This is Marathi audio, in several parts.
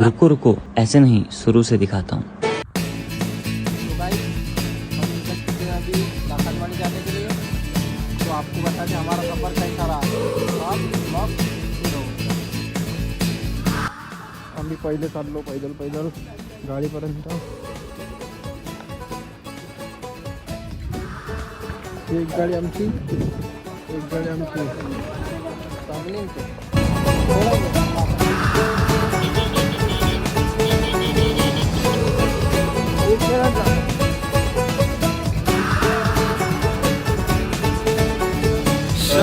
रुको रुको, ऐसे नहीं, शुरू से दिखाता हूँ। अभी लाखनवाड़ी जाने के लिए तो आपको बता दें हमारा सफ़र कैसा रहा। आम्ही पहिले चाललो पैदल गाडीपर्यंत। एक गाडी आमची चांगली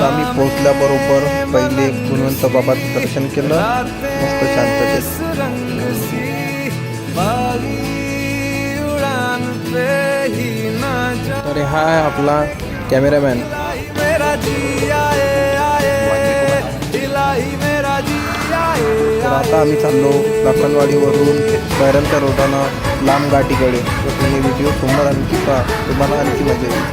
आम्ही पोहोचल्याबरोबर पहिले गुणवंत बाबाचं दर्शन केलं, मस्त शांततेत। तर हा आहे आपला कॅमेरामॅन। तर आता आम्ही चाललो लाखनवाडीवरून बैरमच्या रोडानं लांब घाटीकडे। तर तुम्ही व्हिडिओ समोर आणखी पहा, तुम्हाला आणखी मजा येईल।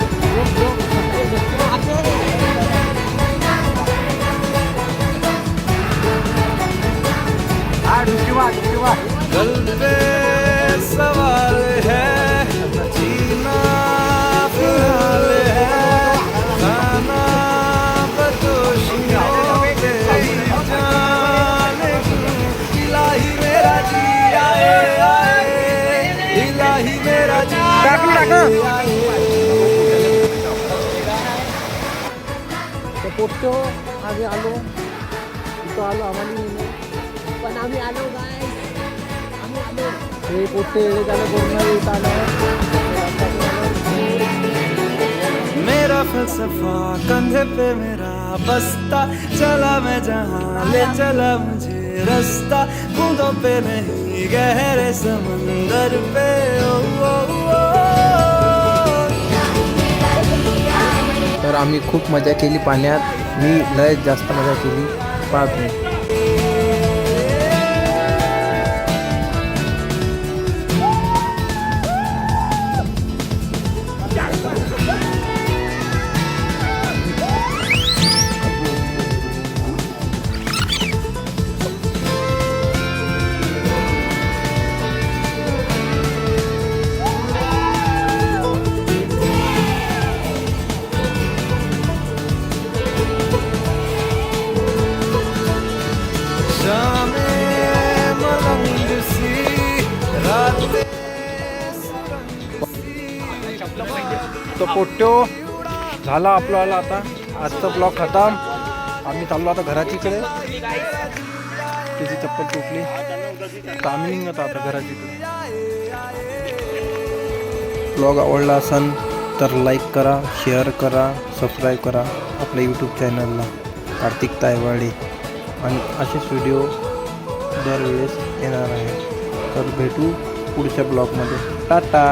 सवाल है जीना फिलहाल है खाना बदोशियों के जाने इलाही मेरा जी आए इलाही मेरा जी पोचतो आम्ही आलो इथं आम्हाला पण आम्ही आलो हे पोचते जाणं पूर्ण येत आलं। मेरा फलसफा कंधे पे मेरा बस्ता चला मैं जहाँ ले चला मुझे रास्ता बूंदों पे नहीं गहरे समंदर पे ओ। तर आम्ही खूप मजा केली पाण्यात, मी लय जास्त मजा केली, पहा तुम्ही। तो पोट्यो झाला आपल्याला आता आजचा ब्लॉग खतम। आम्ही चाललो आता घराचीकडे, तिची चप्पल तुटली तर आम्ही निघत आता घराचीकडे। ब्लॉग आवडला असेल तर लाईक करा, शेअर करा, सबस्क्राईब करा आपल्या यूट्यूब चॅनलला कार्तिक तायवाडे। आणि असेच व्हिडिओ दरवेळेस येणार आहे। तर भेटू पुढच्या ब्लॉगमध्ये। टाटा।